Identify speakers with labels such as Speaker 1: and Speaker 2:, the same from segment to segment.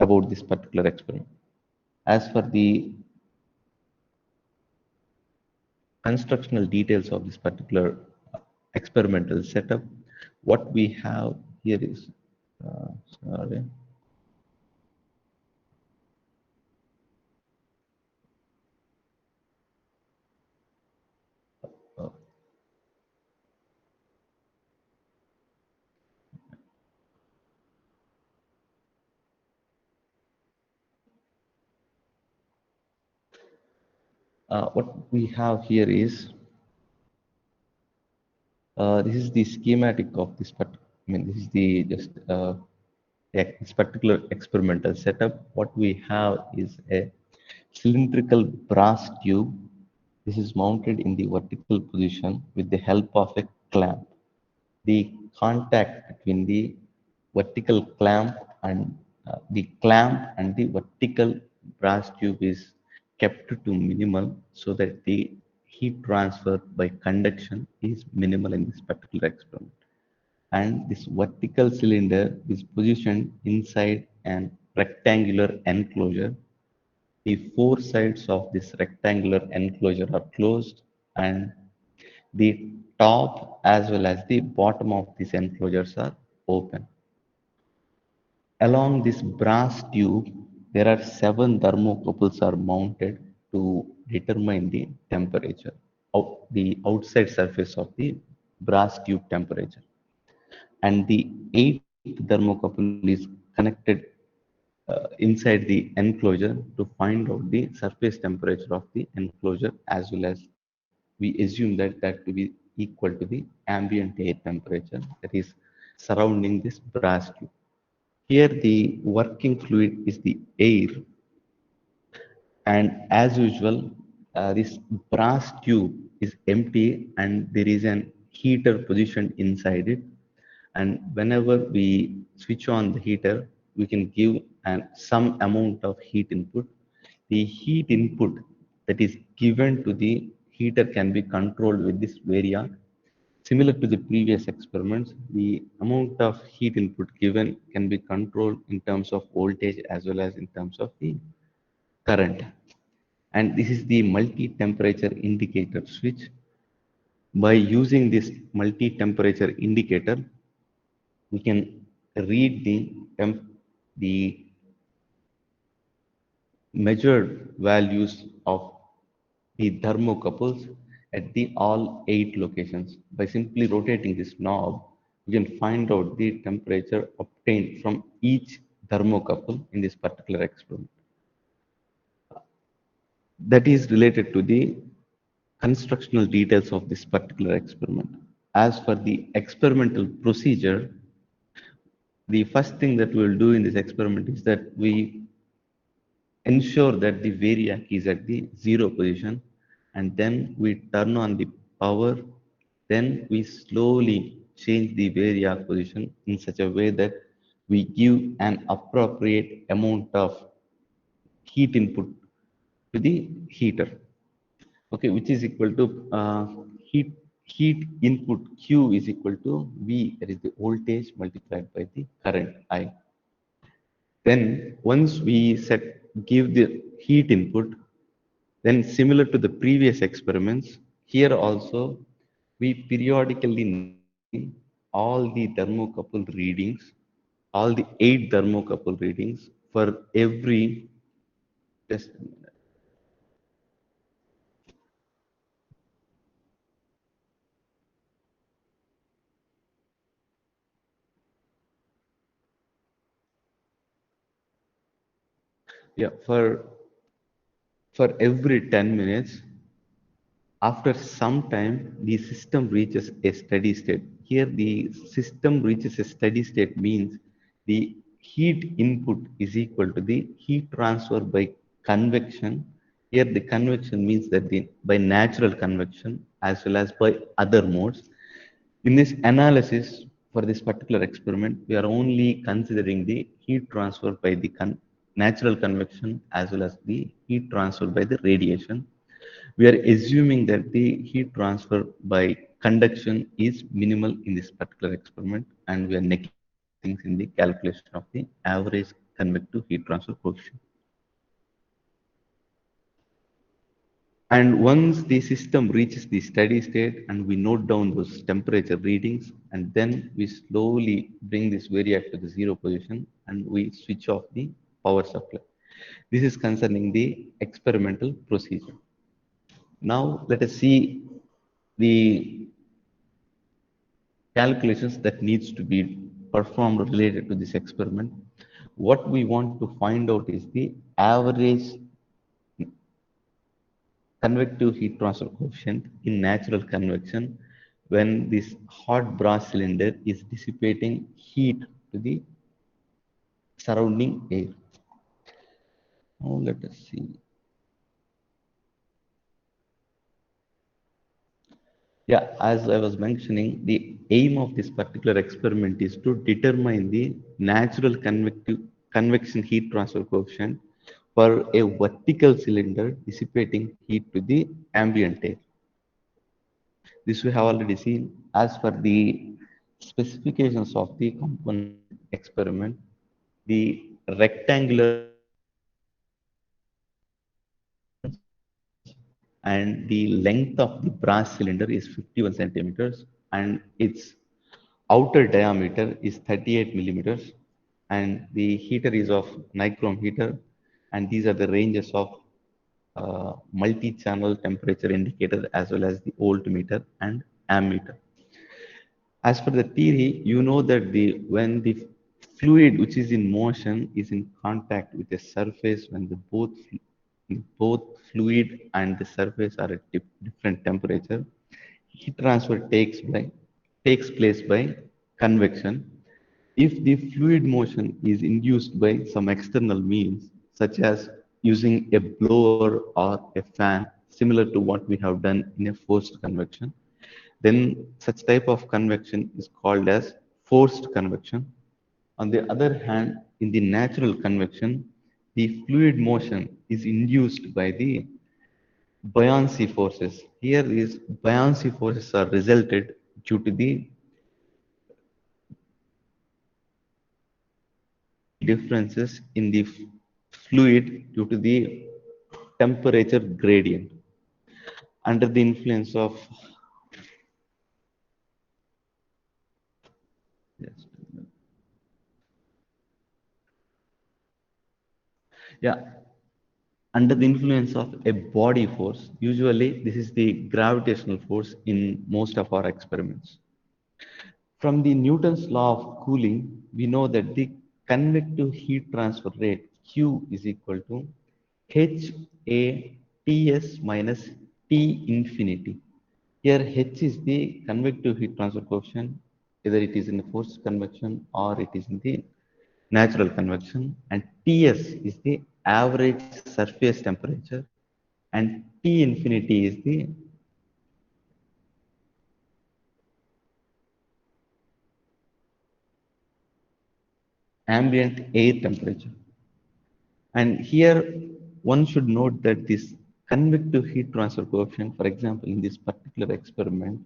Speaker 1: about this particular experiment. As for the constructional details of this particular experimental setup, what we have here is, uh, sorry, uh, what we have here is, this is the schematic of this, I mean, this is the just this particular experimental setup. What we have is a cylindrical brass tube. This is mounted in the vertical position with the help of a clamp. The contact between the vertical clamp and the vertical brass tube is kept to minimal so that the heat transfer by conduction is minimal in this particular experiment. And this vertical cylinder is positioned inside an rectangular enclosure. The four sides of this rectangular enclosure are closed, and the top as well as the bottom of these enclosures are open. Along this brass tube, there are seven thermocouples are mounted to determine the temperature of the outside surface of the brass tube temperature. And the eighth thermocouple is connected inside the enclosure to find out the surface temperature of the enclosure, as well as we assume that to be equal to the ambient air temperature that is surrounding this brass tube. Here the working fluid is the air, and as usual, this brass tube is empty and there is an heater positioned inside it. And whenever we switch on the heater, we can give some amount of heat input. The heat input that is given to the heater can be controlled with this variac. Similar to the previous experiments, the amount of heat input given can be controlled in terms of voltage as well as in terms of the current. And this is the multi-temperature indicator switch. By using this multi-temperature indicator, we can read the measured values of the thermocouples at the all 8 locations. By simply rotating this knob, you can find out the temperature obtained from each thermocouple in this particular experiment. That is related to the constructional details of this particular experiment. As for the experimental procedure, the first thing that we will do in this experiment is that we ensure that the variac is at the 0 position, and then we turn on the power. Then we slowly change the variac position in such a way that we give an appropriate amount of heat input to the heater, okay, which is equal to heat input Q is equal to V, that is the voltage multiplied by the current I. Then once we give the heat input, then similar to the previous experiments, here also we periodically all the thermocouple readings, all the 8 thermocouple readings for every, just a minute. Yeah, for every 10 minutes, after some time, the system reaches a steady state. Here, the system reaches a steady state means the heat input is equal to the heat transfer by convection. Here, the convection means that by natural convection as well as by other modes. In this analysis for this particular experiment, we are only considering the heat transfer by the natural convection as well as the heat transfer by the radiation. We are assuming that the heat transfer by conduction is minimal in this particular experiment, and we are negating things in the calculation of the average convective heat transfer coefficient. And once the system reaches the steady state and we note down those temperature readings, and then we slowly bring this variac to the zero position and we switch off the power supply. This is concerning the experimental procedure. Now let us see the calculations that needs to be performed related to this experiment. What we want to find out is the average convective heat transfer coefficient in natural convection when this hot brass cylinder is dissipating heat to the surrounding air. Now let us see. Yeah, as I was mentioning, the aim of this particular experiment is to determine the natural convection heat transfer coefficient for a vertical cylinder dissipating heat to the ambient air. This we have already seen. As per the specifications of the component experiment, the rectangular and the length of the brass cylinder is 51 centimeters and its outer diameter is 38 millimeters and the heater is of nichrome heater, and these are the ranges of multi-channel temperature indicator as well as the voltmeter and ammeter. As per the theory, you know that when the fluid which is in motion is in contact with a surface, when both fluid and the surface are at different temperature, heat transfer takes place by convection. If the fluid motion is induced by some external means, such as using a blower or a fan, similar to what we have done in a forced convection, then such type of convection is called as forced convection. On the other hand, in the natural convection, the fluid motion is induced by the buoyancy forces. Here, these buoyancy forces are resulted due to the differences in the fluid due to the temperature gradient. Under the influence of yes, yeah, under the influence of a body force, usually this is the gravitational force in most of our experiments. From the Newton's law of cooling, we know that the convective heat transfer rate Q is equal to HA Ts minus T infinity. Here H is the convective heat transfer coefficient, either it is in the forced convection or it is in the natural convection, and Ts is the average surface temperature, and T infinity is the ambient air temperature. And here one should note that this convective heat transfer coefficient, for example, in this particular experiment,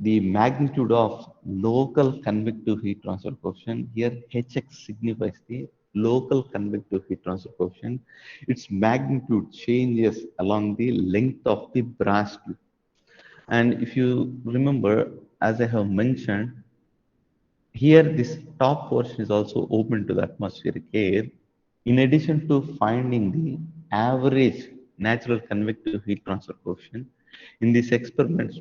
Speaker 1: the magnitude of local convective heat transfer coefficient, here Hx signifies the local convective heat transfer coefficient. Its magnitude changes along the length of the brass tube. And if you remember, as I have mentioned, here, this top portion is also open to the atmospheric air. In addition to finding the average natural convective heat transfer coefficient, in this experiment,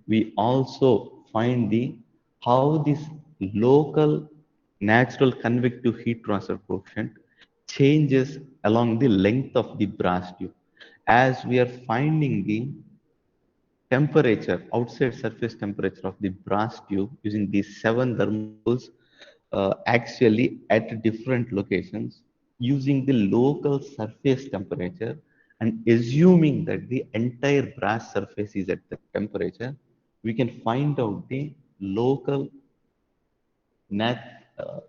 Speaker 1: we also find the how this local natural convective heat transfer coefficient changes along the length of the brass tube. As we are finding the temperature, outside surface temperature of the brass tube using these 7 thermocouples actually at different locations using the local surface temperature and assuming that the entire brass surface is at the temperature, we can find out the local nat, uh,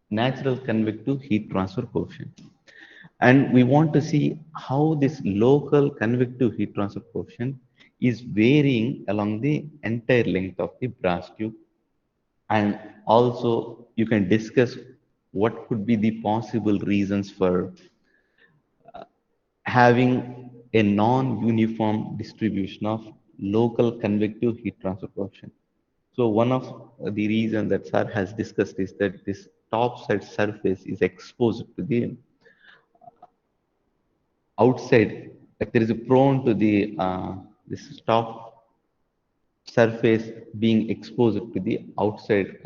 Speaker 1: natural convective heat transfer coefficient. And we want to see how this local convective heat transfer coefficient is varying along the entire length of the brass tube. And also you can discuss what could be the possible reasons for having a non-uniform distribution of local convective heat transfer coefficient. So one of the reasons that sir has discussed is that this top side surface is exposed to the outside, like there is a prone to the this top surface being exposed to the outside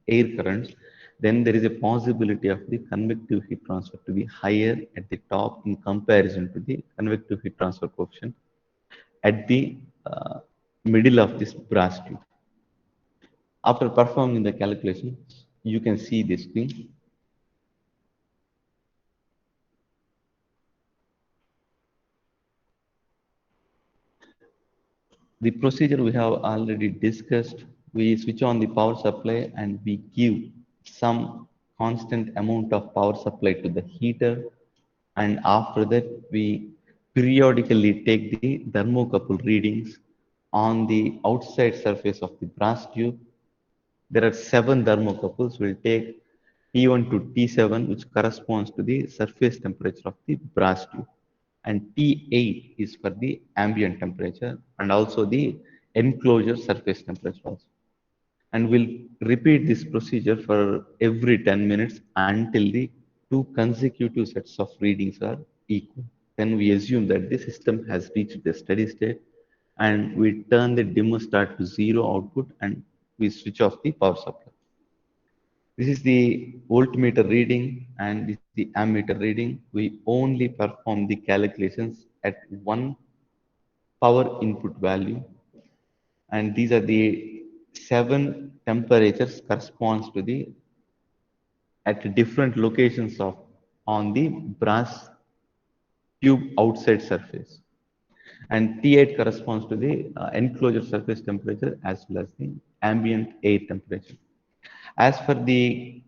Speaker 1: air currents, then there is a possibility of the convective heat transfer to be higher at the top in comparison to the convective heat transfer coefficient at the middle of this brass tube. After performing the calculation, you can see this thing. The procedure we have already discussed. We switch on the power supply and we give some constant amount of power supply to the heater, and after that we periodically take the thermocouple readings on the outside surface of the brass tube. There are 7 thermocouples. We'll take T1 to T7, which corresponds to the surface temperature of the brass tube, and T8 is for the ambient temperature and also the enclosure surface temperature also. And we'll repeat this procedure for every 10 minutes until the 2 consecutive sets of readings are equal. Then we assume that the system has reached the steady state, and we turn the dimmer start to 0 output and we switch off the power supply. This is the voltmeter reading and this is the ammeter reading. We only perform the calculations at one power input value, and these are the 7 temperatures corresponds to the at different locations of on the brass tube outside surface, and T8 corresponds to the enclosure surface temperature as well as the ambient air temperature. As for the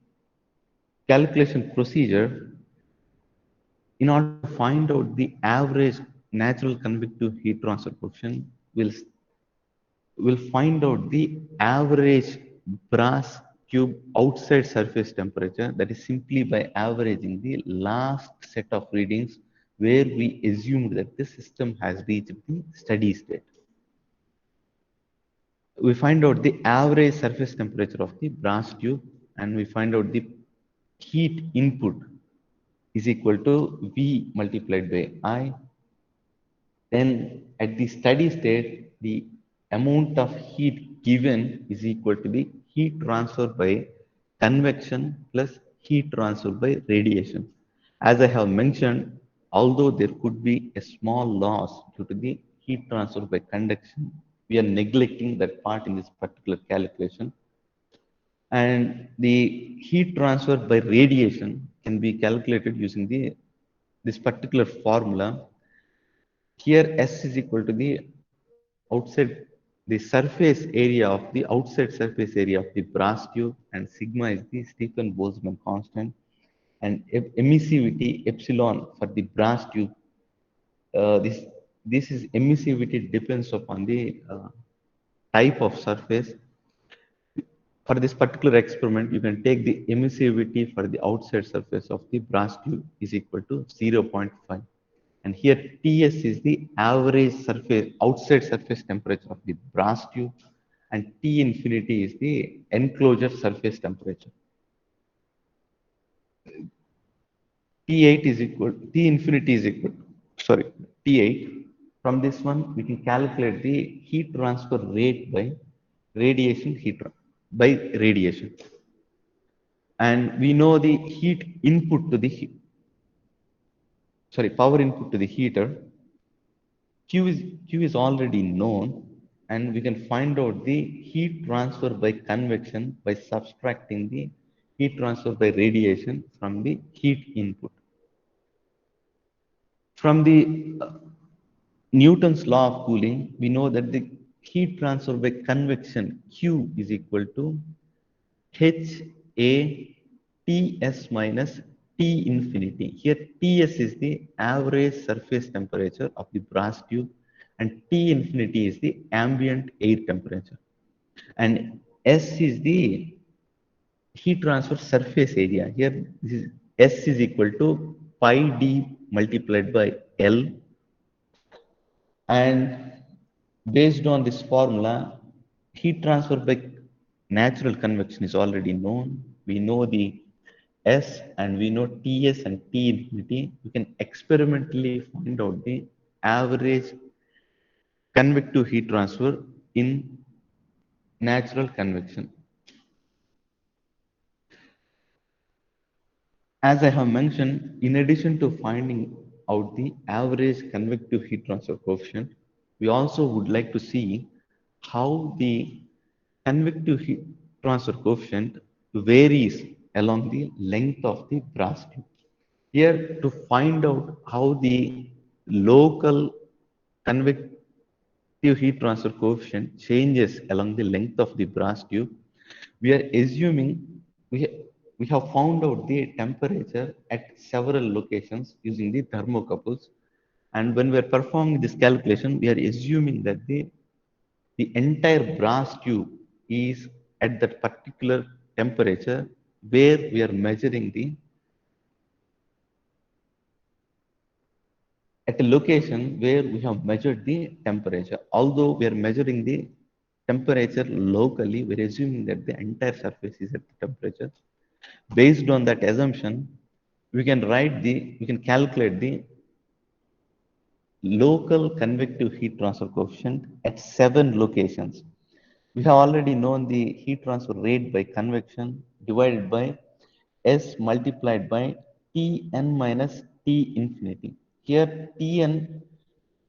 Speaker 1: calculation procedure, in order to find out the average natural convective heat transfer coefficient, we'll find out the average brass tube outside surface temperature, that is simply by averaging the last set of readings where we assumed that the system has reached the steady state. We find out the average surface temperature of the brass tube and we find out the heat input is equal to V multiplied by I. Then at the steady state, the amount of heat given is equal to the heat transfer by convection plus heat transfer by radiation. As I have mentioned, although there could be a small loss due to the heat transfer by conduction, we are neglecting that part in this particular calculation. And the heat transfer by radiation can be calculated using this particular formula. Here S is equal to the outside, the surface area of the outside surface area of the brass tube, and sigma is the Stefan Boltzmann constant, and emissivity epsilon for the brass tube. This is emissivity depends upon the type of surface. For this particular experiment, you can take the emissivity for the outside surface of the brass tube is equal to 0.5. And here Ts is the average surface, outside surface temperature of the brass tube, and T infinity is the enclosure surface temperature. T8 is equal, T infinity is equal, sorry, T8. From this one, we can calculate the heat transfer rate by radiation by radiation. And we know the heat input to the power input to the heater. Q is already known, and we can find out the heat transfer by convection by subtracting the heat transfer by radiation from the heat input. From the Newton's law of cooling, we know that the heat transfer by convection Q is equal to H A Ts minus T infinity. Here Ts is the average surface temperature of the brass tube and T infinity is the ambient air temperature. And S is the heat transfer surface area. Here, this is S is equal to pi d multiplied by L, and based on this formula, heat transfer by natural convection is already known. We know the S and we know Ts and T infinity. We can experimentally find out the average convective heat transfer in natural convection. As I have mentioned, in addition to finding out the average convective heat transfer coefficient, we also would like to see how the convective heat transfer coefficient varies along the length of the brass tube. Here, to find out how the local convective heat transfer coefficient changes along the length of the brass tube, we are assuming we have found out the temperature at several locations using the thermocouples. And when we are performing this calculation, we are assuming that the entire brass tube is at that particular temperature where we are measuring the at a location where we have measured the temperature. Although we are measuring the temperature locally, we're assuming that the entire surface is at the temperature. Based on that assumption, we can calculate the local convective heat transfer coefficient at 7 locations. We have already known the heat transfer rate by convection divided by S multiplied by Tn minus T infinity. Here Tn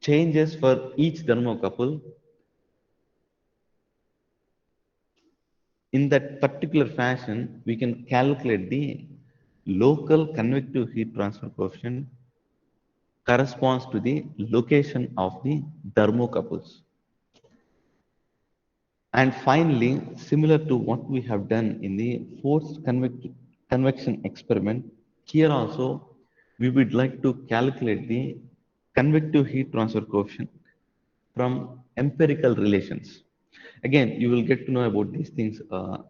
Speaker 1: changes for each thermocouple. In that particular fashion, we can calculate the local convective heat transfer coefficient corresponds to the location of the thermocouples. And finally, similar to what we have done in the forced convection experiment, here also we would like to calculate the convective heat transfer coefficient from empirical relations. Again, you will get to know about these things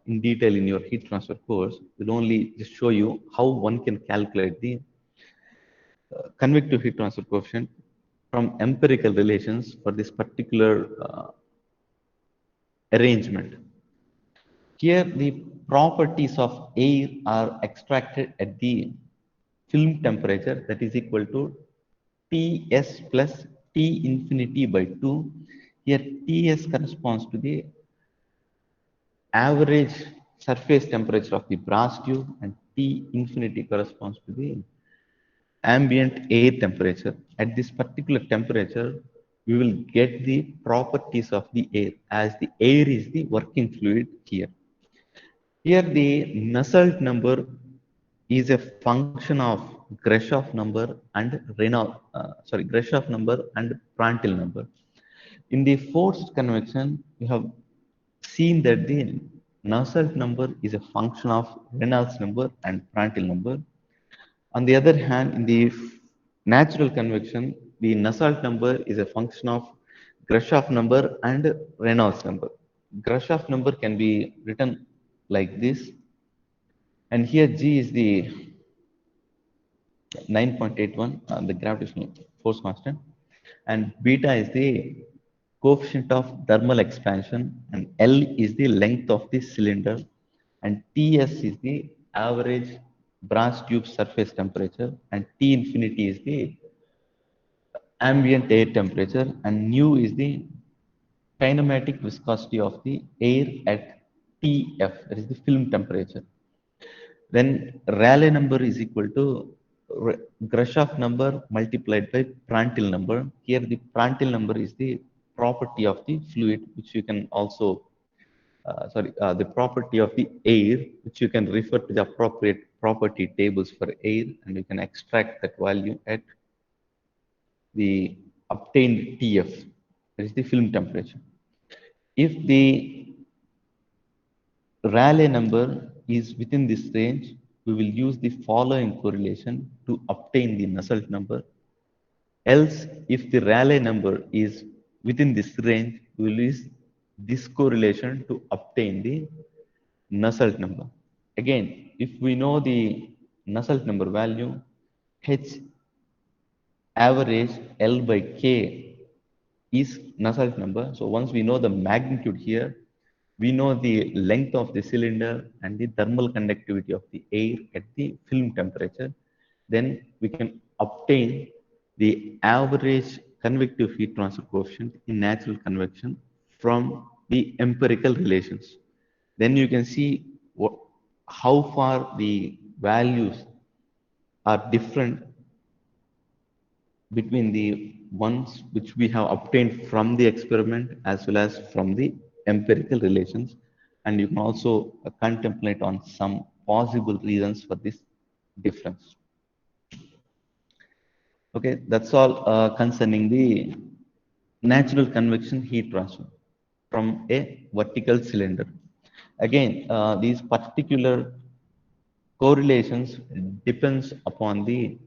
Speaker 1: in detail in your heat transfer course. We'll only just show you how one can calculate the convective heat transfer coefficient from empirical relations for this particular arrangement. Here, the properties of air are extracted at the film temperature, that is equal to Ts plus T infinity by 2. Here, Ts corresponds to the average surface temperature of the brass tube, and T infinity corresponds to the ambient air temperature. At this particular temperature, we will get the properties of the air, as the air is the working fluid here. Here the Nusselt number is a function of Grashof number and Grashof number and Prandtl number. In the forced convection, we have seen that the Nusselt number is a function of Reynolds number and Prandtl number. On the other hand, in the natural convection, the Nusselt number is a function of Grashof number and Reynolds number. Grashof number can be written like this, and here G is the 9.81, the gravitational force constant, and beta is the coefficient of thermal expansion, and L is the length of the cylinder, and Ts is the average brass tube surface temperature, and T infinity is the ambient air temperature, and nu is the kinematic viscosity of the air at Tf, that is the film temperature. Then Rayleigh number is equal to Grashof number multiplied by Prandtl number. Here the Prandtl number is the property of the fluid, which you can also, the property of the air, which you can refer to the appropriate property tables for air, and you can extract that value at the obtained Tf, that is the film temperature. If the Rayleigh number is within this range, we will use the following correlation to obtain the Nusselt number. Else, if the Rayleigh number is within this range, we will use this correlation to obtain the Nusselt number. Again, if we know the Nusselt number value, H average L by K is Nusselt number. So once we know the magnitude here, we know the length of the cylinder and the thermal conductivity of the air at the film temperature. Then we can obtain the average convective heat transfer coefficient in natural convection from the empirical relations. Then you can see how far the values are different between the ones which we have obtained from the experiment as well as from the empirical relations. And you can also contemplate on some possible reasons for this difference. Okay, that's all concerning the natural convection heat transfer from a vertical cylinder. Again, these particular correlations depends upon the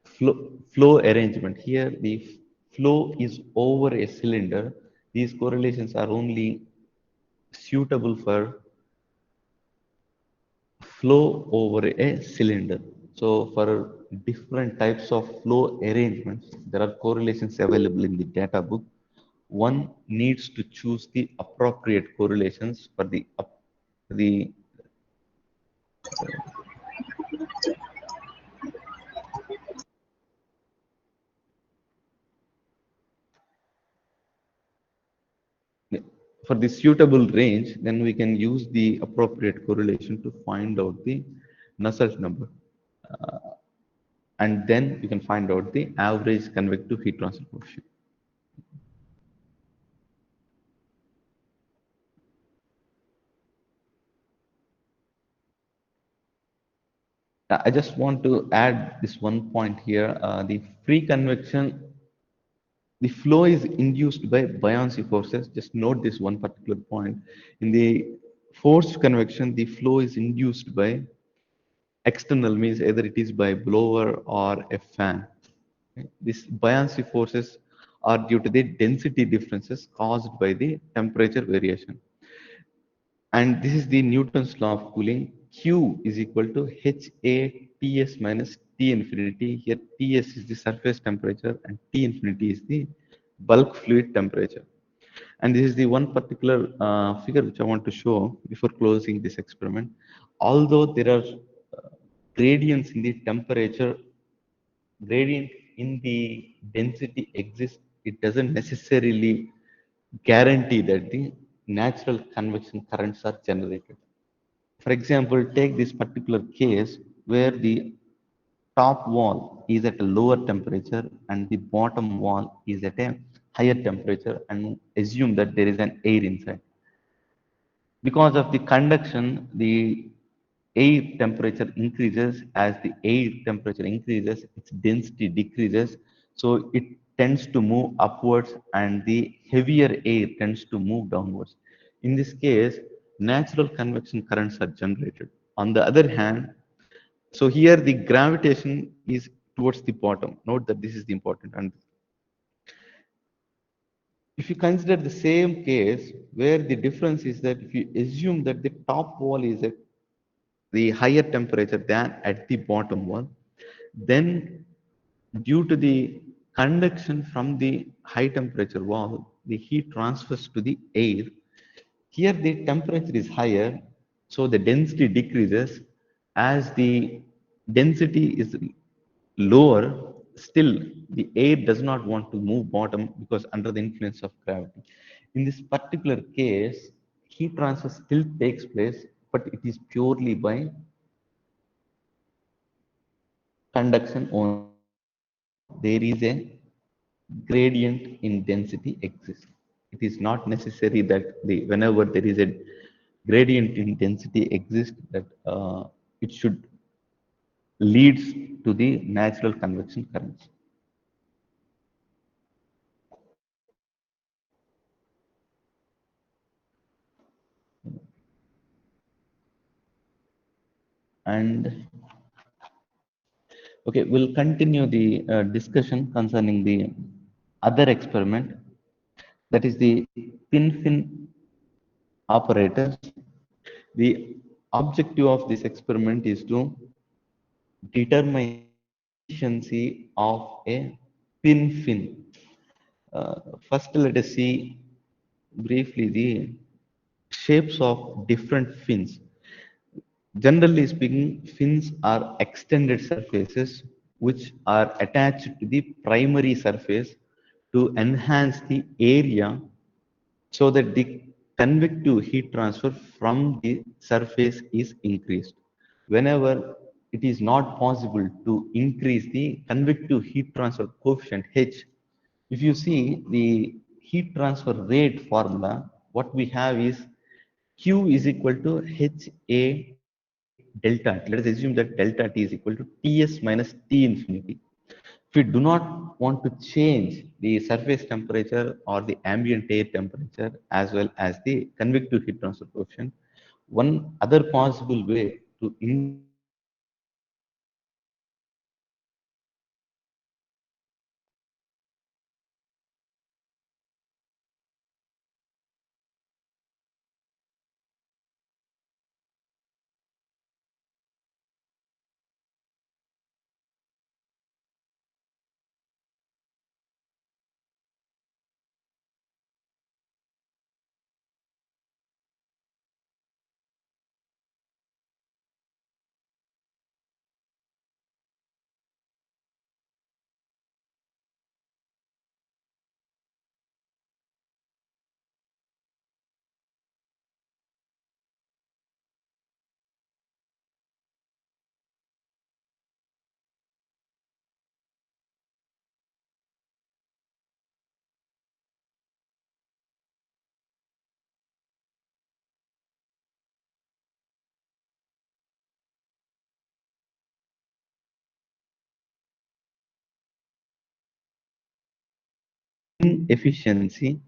Speaker 1: flow arrangement. Here, the flow is over a cylinder. These correlations are only suitable for flow over a cylinder. So, for different types of flow arrangements, there are correlations available in the data book. One needs to choose the appropriate correlations for the for the suitable range, then we can use the appropriate correlation to find out the Nusselt number. Uh, and then we can find out the average convective heat transfer coefficient. I just want to add this one point here. The free convection, the flow is induced by buoyancy forces. Just note this one particular point. In the forced convection, the flow is induced by external, means either it is by blower or a fan. Okay. These buoyancy forces are due to the density differences caused by the temperature variation. And this is the Newton's law of cooling. Q is equal to HATS minus T infinity. Here Ts is the surface temperature and T infinity is the bulk fluid temperature. And this is the one particular figure which I want to show before closing this experiment. Although there are gradients in the temperature, gradient in the density exists, it doesn't necessarily guarantee that the natural convection currents are generated. For example, take this particular case where the top wall is at a lower temperature and the bottom wall is at a higher temperature, and assume that there is an air inside. Because of the conduction, the air temperature increases. As the air temperature increases, its density decreases. So it tends to move upwards and the heavier air tends to move downwards. In this case, natural convection currents are generated. On the other hand, so here the gravitation is towards the bottom. Note that this is the important. And if you consider the same case where the difference is that if you assume that the top wall is at the higher temperature than at the bottom wall, then due to the conduction from the high temperature wall, the heat transfers to the air. Here the temperature is higher, so the density decreases. As the density is lower, still the air does not want to move bottom because under the influence of gravity. In this particular case, heat transfer still takes place, but it is purely by conduction only. There is a gradient in density exists. It is not necessary that whenever there is a gradient in density exists, that it should leads to the natural convection currents. And okay, we'll continue the discussion concerning the other experiment, that is the thin fin apparatus. The objective of this experiment is to determine efficiency of a pin fin. First, let us see briefly the shapes of different fins. Generally speaking, fins are extended surfaces which are attached to the primary surface to enhance the area so that the convective heat transfer from the surface is increased. Whenever it is not possible to increase the convective heat transfer coefficient H, if you see the heat transfer rate formula, what we have is Q is equal to HA delta T. Let us assume that delta T is equal to Ts minus T infinity. If we do not want to change the surface temperature or the ambient air temperature as well as the convective heat transfer coefficient, one other possible way to increase the efficiency,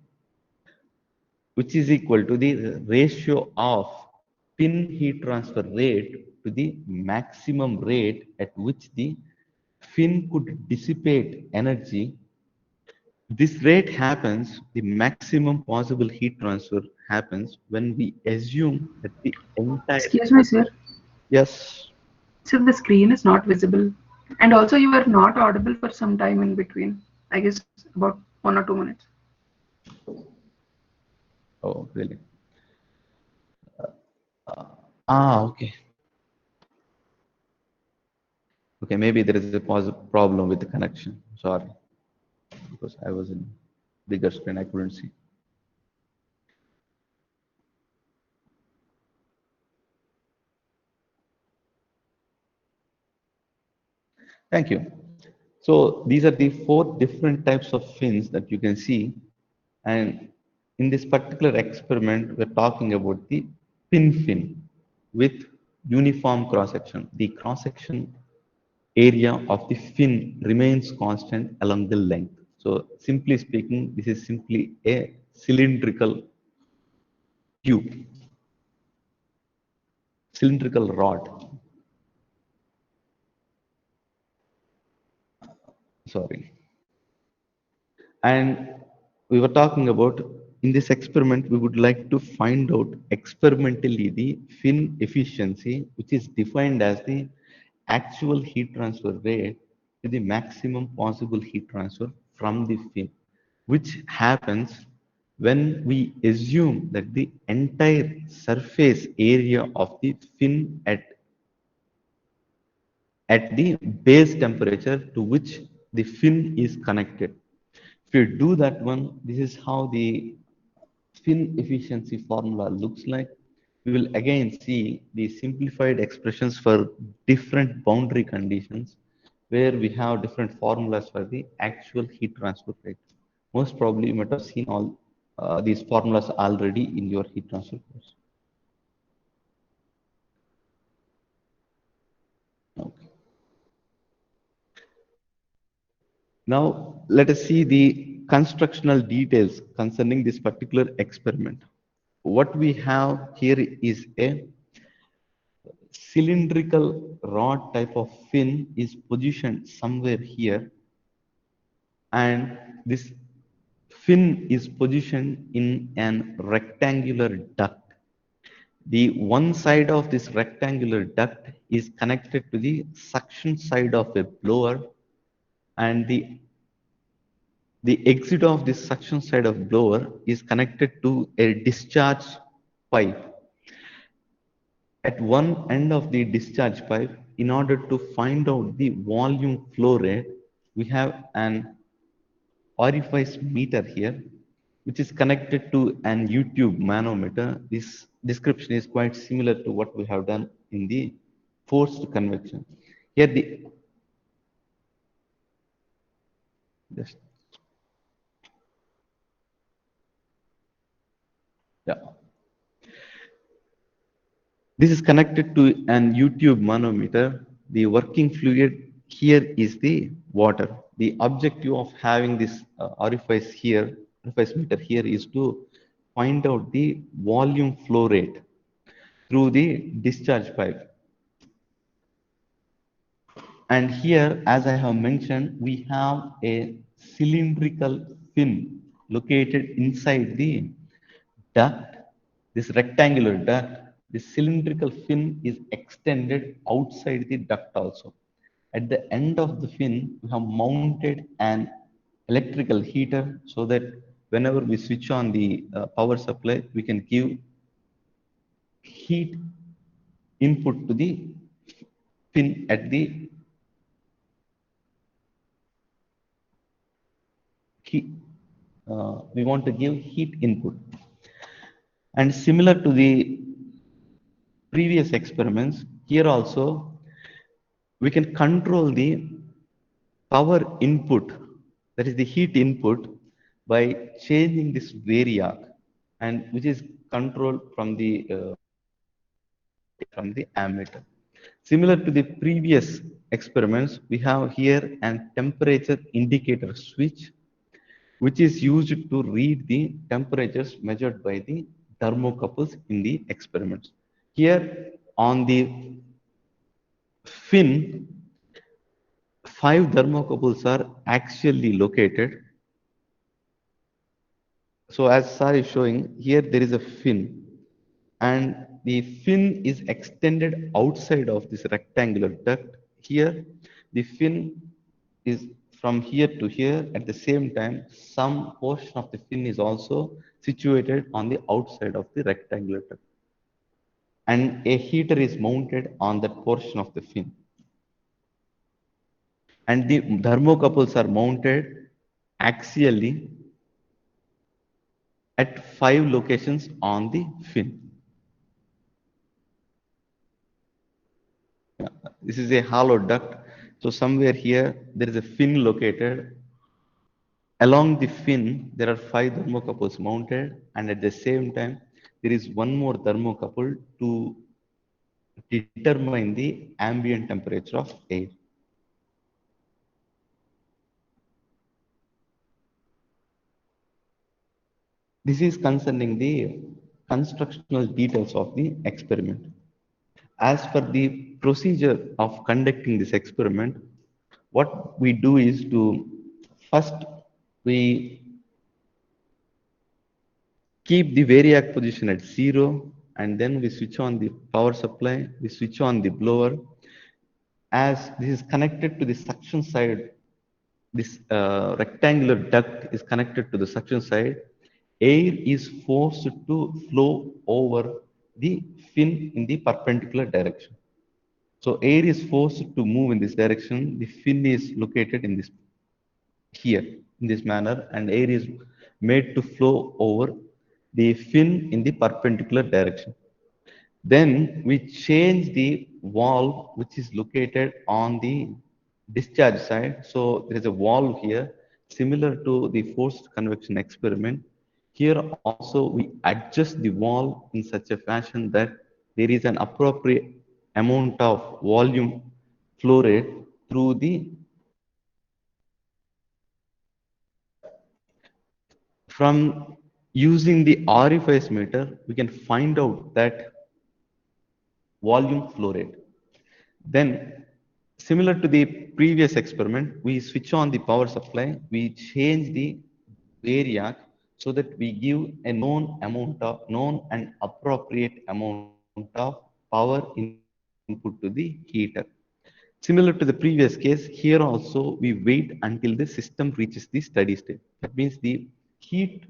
Speaker 1: which is equal to the ratio of pin heat transfer rate to the maximum rate at which the fin could dissipate energy. This rate happens, the maximum possible heat transfer happens when we assume that the entire,
Speaker 2: Excuse me, sir.
Speaker 1: yes,
Speaker 2: So the screen is not visible. And also you are not audible for some time in between. I guess about 1 or 2 minutes.
Speaker 1: oh, really? Ah, okay. Okay, maybe there is a problem with the connection. Sorry, because I was in bigger screen, I couldn't see. Thank you. So these are the four different types of fins that you can see. And in this particular experiment, we're talking about the pin fin with uniform cross section. The cross section area of the fin remains constant along the length. So simply speaking, this is simply a cylindrical tube, cylindrical rod. Sorry. And we were talking about in this experiment, we would like to find out experimentally the fin efficiency, which is defined as the actual heat transfer rate to the maximum possible heat transfer from the fin, which happens when we assume that the entire surface area of the fin at the base temperature to which the fin is connected. If you do that one, this is how the fin efficiency formula looks like. We will again see the simplified expressions for different boundary conditions where we have different formulas for the actual heat transfer rate. Most probably you might have seen all these formulas already in your heat transfer course. Okay. Now, let us see the constructional details concerning this particular experiment. What we have here is a cylindrical rod type of fin is positioned somewhere here, and this fin is positioned in an rectangular duct. The one side of this rectangular duct is connected to the suction side of a blower, and the exit of this suction side of blower is connected to a discharge pipe. At one end of the discharge pipe, in order to find out the volume flow rate, we have an orifice meter here, which is connected to an YouTube manometer. This description is quite similar to what we have done in the forced convection. Here the just yeah. This is connected to an YouTube manometer. The working fluid here is the water. The objective of having this orifice here, orifice meter here, is to find out the volume flow rate through the discharge pipe. And here, as I have mentioned, we have a cylindrical fin located inside the duct, this rectangular duct. The cylindrical fin is extended outside the duct also. At the end of the fin, we have mounted an electrical heater so that whenever we switch on the power supply, we can give heat input to the fin at the heat. We want to give heat input. And similar to the previous experiments, here also we can control the power input, that is the heat input, by changing this variac, and which is controlled from the ammeter. Similar to the previous experiments, we have here an temperature indicator switch, which is used to read the temperatures measured by the thermocouples in the experiments. Here on the fin, 5 thermocouples are actually located. So as Sir is showing, here there is a fin, and the fin is extended outside of this rectangular duct. Here, the fin is from here to here. At the same time, some portion of the fin is also situated on the outside of the rectangular duct. And a heater is mounted on that portion of the fin. And the thermocouples are mounted axially at 5 locations on the fin. This is a hollow duct. So somewhere here, there is a fin located. Along the fin, there are 5 thermocouples mounted, and at the same time, there is one more thermocouple to determine the ambient temperature of air. This is concerning the constructional details of the experiment. As per the procedure of conducting this experiment, what we do is to first we keep the variac position at 0, and then we switch on the power supply, we switch on the blower. As this is connected to the suction side, this rectangular duct is connected to the suction side, air is forced to flow over the fin in the perpendicular direction. So air is forced to move in this direction. The fin is located in this here in this manner, and air is made to flow over the fin in the perpendicular direction. Then we change the valve which is located on the discharge side. So there is a valve here similar to the forced convection experiment. Here also we adjust the valve in such a fashion that there is an appropriate amount of volume flow rate through the from using the orifice meter, we can find out that volume flow rate. Then, similar to the previous experiment, we switch on the power supply, we change the variac so that we give a known and appropriate amount of power input to the heater. Similar to the previous case, here also we wait until the system reaches the steady state. That means the heat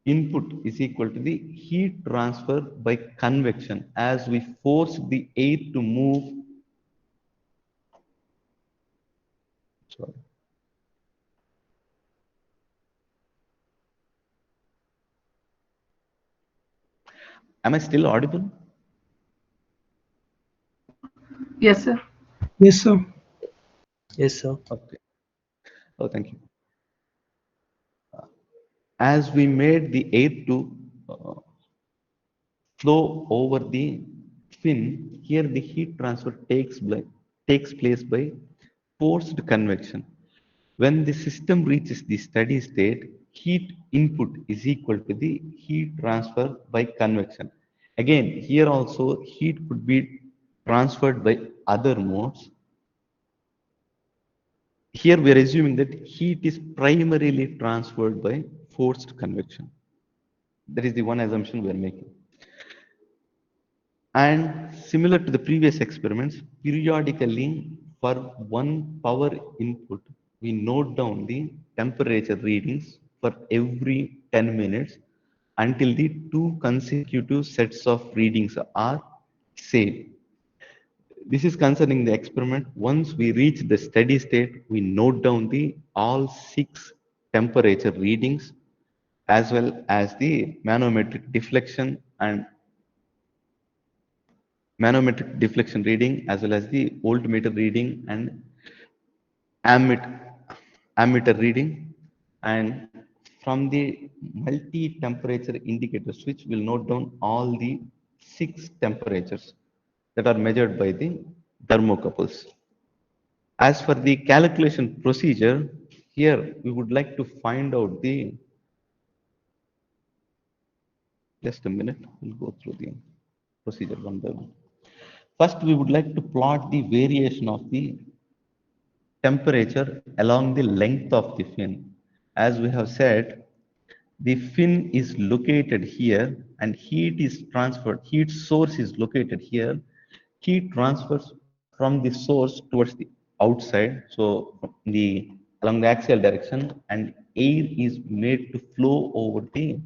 Speaker 1: input is equal to the heat transfer by convection as we force the air to move. Sorry. Am I still audible?
Speaker 2: Yes, sir.
Speaker 3: Yes, sir.
Speaker 4: Yes, sir.
Speaker 1: Okay. Oh, thank you. As we made the air to uh, flow over the fin, here the heat transfer takes place by forced convection. When the system reaches the steady state, heat input is equal to the heat transfer by convection. Again, here also heat could be transferred by other modes. Here we are assuming that heat is primarily transferred by forced convection. That is the one assumption we are making. And similar to the previous experiments, periodically for one power input, we note down the temperature readings for every 10 minutes until the two consecutive sets of readings are same. This is concerning the experiment. Once we reach the steady state, we note down the all 6 temperature readings as well as the manometric deflection reading as well as the voltmeter reading and ammeter, ammeter reading, and from the multi-temperature indicator switch we'll note down all the 6 temperatures that are measured by the thermocouples. As for the calculation procedure, here we would like to find out the, just a minute, we'll go through the procedure one by one. First, we would like to plot the variation of the temperature along the length of the fin. As we have said, the fin is located here and heat is transferred, heat source is located here. Heat transfers from the source towards the outside, so the along the axial direction, and air is made to flow over the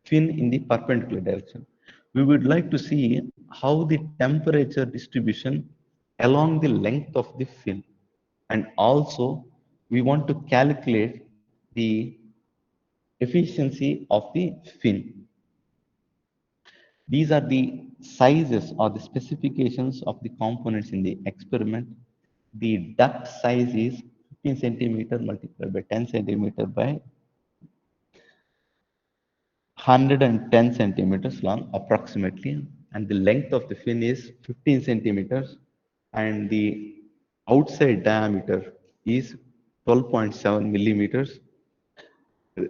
Speaker 1: fin in the perpendicular direction. We would like to see how the temperature distribution along the length of the fin, and also we want to calculate the efficiency of the fin. These are the sizes or the specifications of the components in the experiment. The duct size is 15 centimeter multiplied by 10 centimeter by 110 centimeters long approximately, and the length of the fin is 15 centimeters, and the outside diameter is 12.7 millimeters.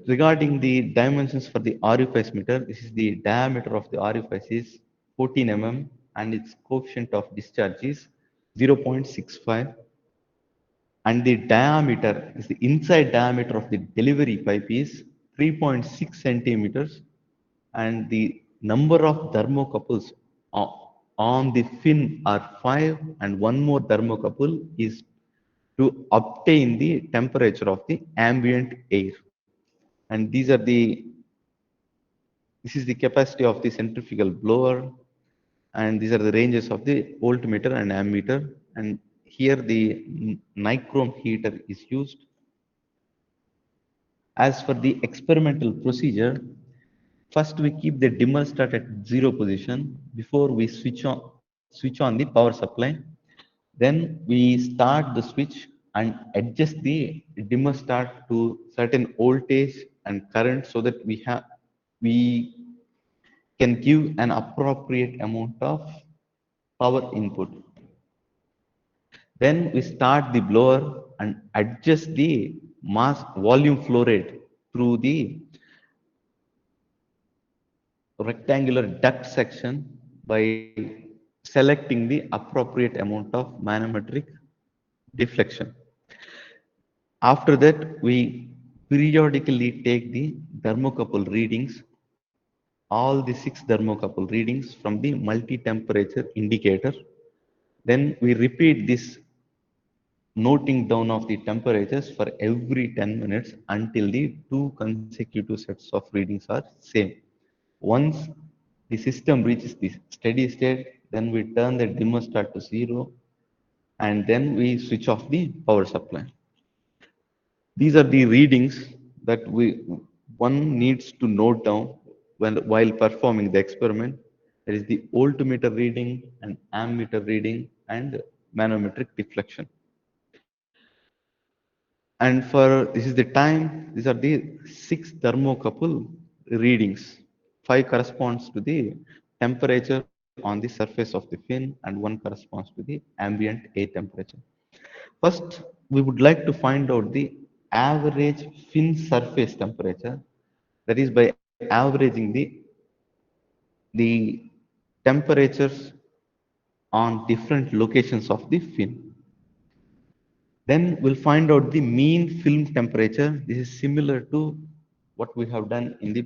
Speaker 1: Regarding the dimensions for the orifice meter, this is the diameter of the orifice is 14 mm and its coefficient of discharge is 0.65, and the diameter is the inside diameter of the delivery pipe is 3.6 centimeters, and the number of thermocouples on the fin are 5, and one more thermocouple is to obtain the temperature of the ambient air. And this is the capacity of the centrifugal blower, and these are the ranges of the voltmeter and ammeter, and here the nichrome heater is used. As for the experimental procedure, first we keep the dimmer start at 0 position before we switch on the power supply. Then we start the switch and adjust the dimmer start to certain voltage and current so that we can give an appropriate amount of power input. Then we start the blower and adjust the mass volume flow rate through the rectangular duct section by selecting the appropriate amount of manometric deflection. After that, we periodically take the thermocouple readings all the 6 thermocouple readings from the multi-temperature indicator. Then we repeat this noting down of the temperatures for every 10 minutes until the two consecutive sets of readings are same. Once the system reaches the steady state, then we turn the thermostat to 0 and then we switch off the power supply. These are the readings that one needs to note down while performing the experiment. There is the voltmeter reading and ammeter reading and manometric deflection. And for this is the time, these are the 6 thermocouple readings. 5 corresponds to the temperature on the surface of the fin and 1 corresponds to the ambient air temperature. First, we would like to find out the average fin surface temperature. That is by averaging the temperatures on different locations of the fin. Then we'll find out the mean film temperature. This is similar to what we have done in the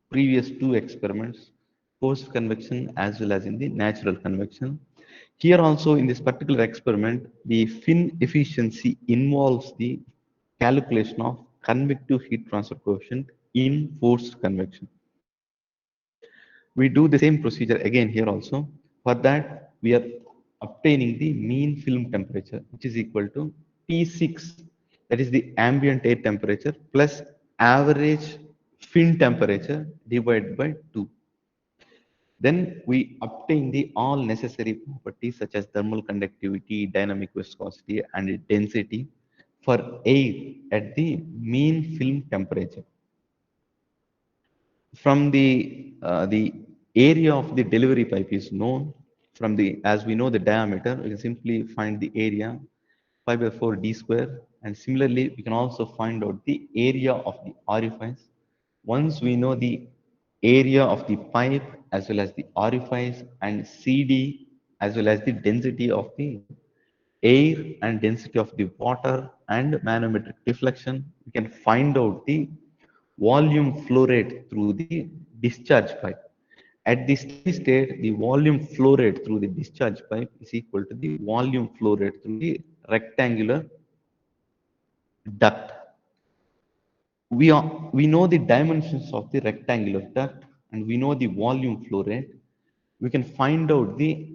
Speaker 1: previous two experiments, forced convection as well as in the natural convection. Here also in this particular experiment, the fin efficiency involves the calculation of convective heat transfer coefficient in forced convection. We do the same procedure again here also. For that, we are obtaining the mean film temperature, which is equal to T6, that is the ambient air temperature, plus average fin temperature divided by 2. Then we obtain the all necessary properties such as thermal conductivity, dynamic viscosity, and density for air at the mean film temperature. From the area of the delivery pipe is known. From the, as we know the diameter, we can simply find the area 5 by 4 d square, and similarly we can also find out the area of the orifice. Once we know the area of the pipe as well as the orifice and CD as well as the density of the air and density of the water and manometric deflection, we can find out the volume flow rate through the discharge pipe. At the steady state, the volume flow rate through the discharge pipe is equal to the volume flow rate through the rectangular duct. We know the dimensions of the rectangular duct and we know the volume flow rate. We can find out the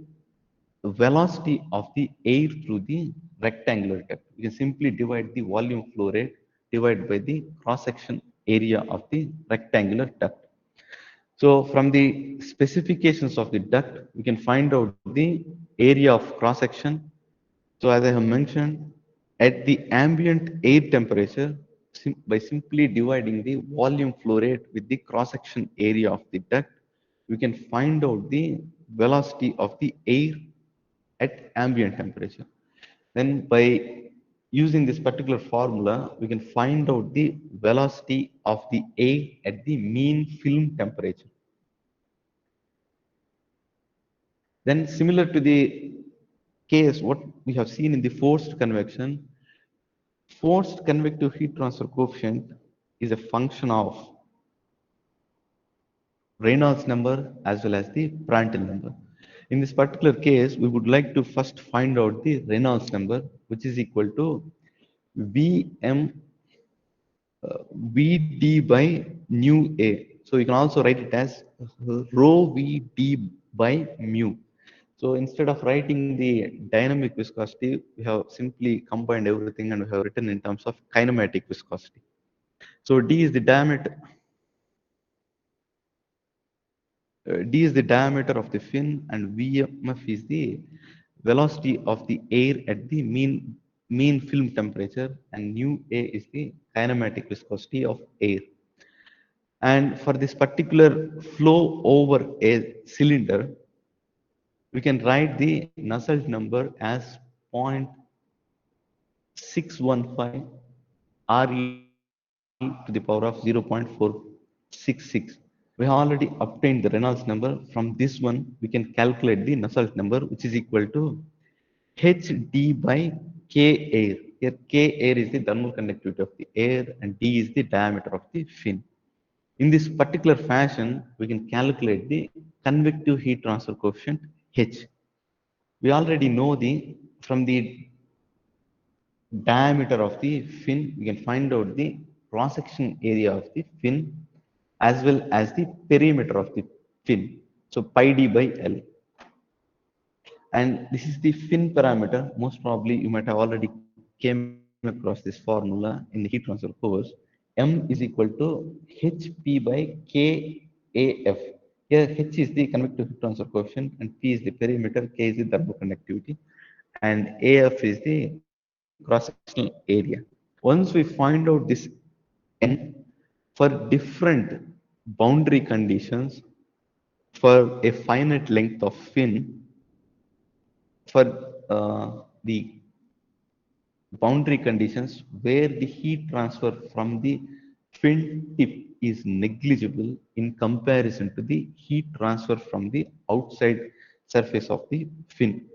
Speaker 1: velocity of the air through the rectangular duct. We can simply divide the volume flow rate divided by the cross-section area of the rectangular duct. So from the specifications of the duct, we can find out the area of cross-section. So as I have mentioned, at the ambient air temperature, by simply dividing the volume flow rate with the cross-section area of the duct, we can find out the velocity of the air at ambient temperature. Then by using this particular formula, we can find out the velocity of the air at the mean film temperature. Then similar to the case what we have seen in the forced convection, forced convective heat transfer coefficient is a function of Reynolds number as well as the Prandtl number. In this particular case, we would like to first find out the Reynolds number, which is equal to Vm Vd by nu A. So you can also write it as rho Vd by mu. So instead of writing the dynamic viscosity, we have simply combined everything and we have written in terms of kinematic viscosity. So D is the diameter. D is the diameter of the fin and Vmf is the velocity of the air at the mean film temperature, and nu A is the kinematic viscosity of air. And for this particular flow over a cylinder, we can write the Nusselt number as 0.615 RE to the power of 0.466. We have already obtained the Reynolds number. From this one, we can calculate the Nusselt number, which is equal to Hd by K air. Here K air is the thermal conductivity of the air and D is the diameter of the fin. In this particular fashion, we can calculate the convective heat transfer coefficient H. We already know from the diameter of the fin, we can find out the cross-section area of the fin as well as the perimeter of the fin. So pi d by L. And this is the fin parameter. Most probably you might have already came across this formula in the heat transfer course. M is equal to Hp by KAF. Here H is the convective heat transfer coefficient and P is the perimeter, K is the thermoconductivity, and AF is the cross-sectional area. Once we find out this N for different boundary conditions for a finite length of fin, for the boundary conditions where the heat transfer from the fin tip is negligible in comparison to the heat transfer from the outside surface of the fin.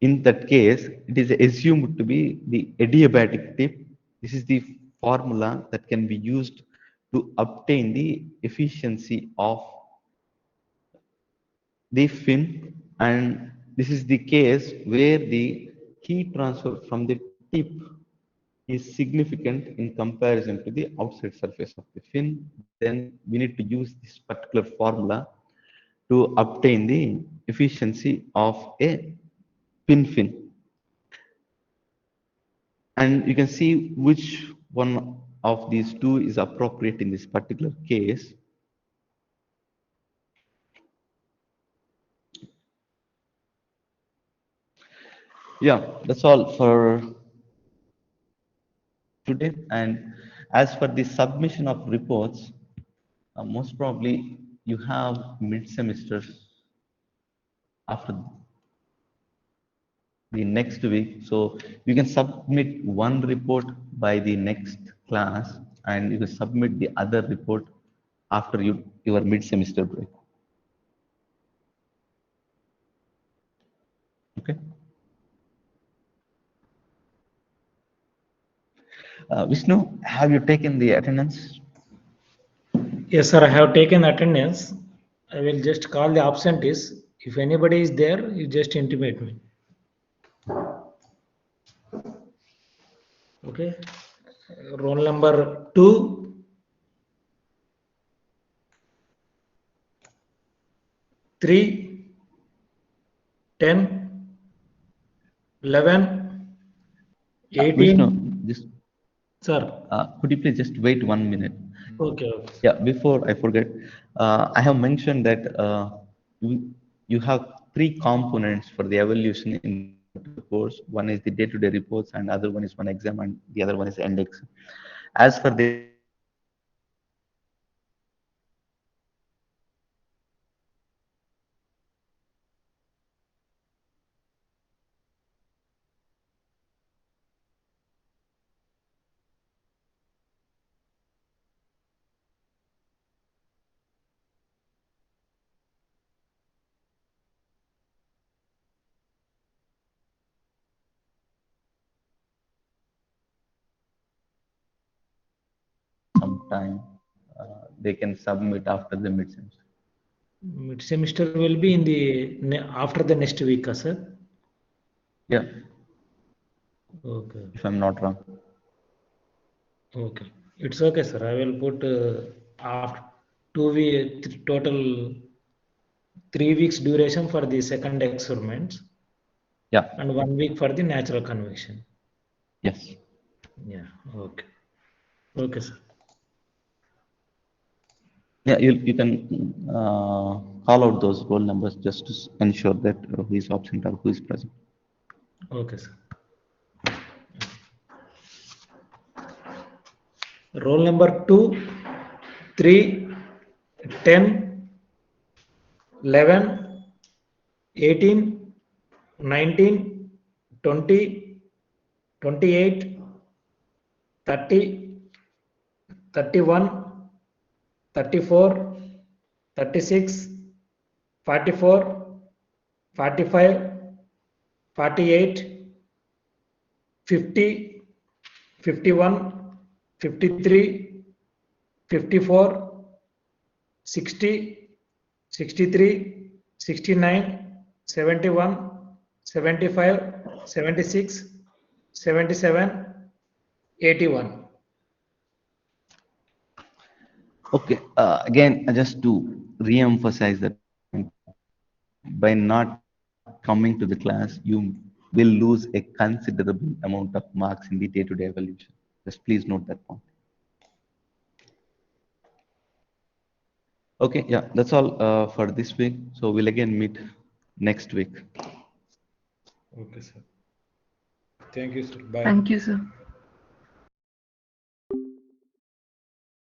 Speaker 1: In that case, it is assumed to be the adiabatic tip. This is the formula that can be used to obtain the efficiency of the fin, and this is the case where the heat transfer from the tip is significant in comparison to the outside surface of the fin. Then we need to use this particular formula to obtain the efficiency of a fin. And you can see which one of these two is appropriate in this particular case. Yeah, that's all for today. And as for the submission of reports, most probably you have mid-semesters after the next week. So you can submit one report by the next class and you can submit the other report after your mid-semester break. Okay. Vishnu, have you taken the attendance?
Speaker 3: Yes, sir. I have taken attendance. I will just call the absentees. If anybody is there, you just intimate me. Okay. Roll number 2, 3, 10, 11, 18.
Speaker 1: Vishnu, just
Speaker 3: Sir.
Speaker 1: could you please just wait 1 minute?
Speaker 3: Okay.
Speaker 1: Yeah, before I forget, I have mentioned that you have 3 components for the evaluation in the course. One is the day-to-day reports, and other one is one exam, and the other one is end exam. As for the some time, they can submit after the mid-semester.
Speaker 3: Mid-semester will be in the after the next week, sir.
Speaker 1: Yeah.
Speaker 3: Okay.
Speaker 1: If I'm not wrong.
Speaker 3: Okay. It's okay, sir. I will put after 2 weeks total 3 weeks duration for the second experiment.
Speaker 1: Yeah.
Speaker 3: And 1 week for the natural convection.
Speaker 1: Yes.
Speaker 3: Yeah. Okay. Okay, sir.
Speaker 1: Yeah, you can call out those roll numbers just to ensure that who is absent or who is present.
Speaker 3: Okay, sir. Roll number 2, 3, 10, 11, 18, 19, 20, 28, 30, 31, 34, 36, 44, 45, 48, 50, 51, 53, 54, 60, 63, 69, 71, 75, 76, 77, 81.
Speaker 1: Okay, again, just to re-emphasize that by not coming to the class, you will lose a considerable amount of marks in the day-to-day evaluation. Just please note that point. Okay, yeah, that's all for this week. So we'll again meet next week.
Speaker 3: Okay, sir. Thank you, sir. Bye.
Speaker 2: Thank you, sir.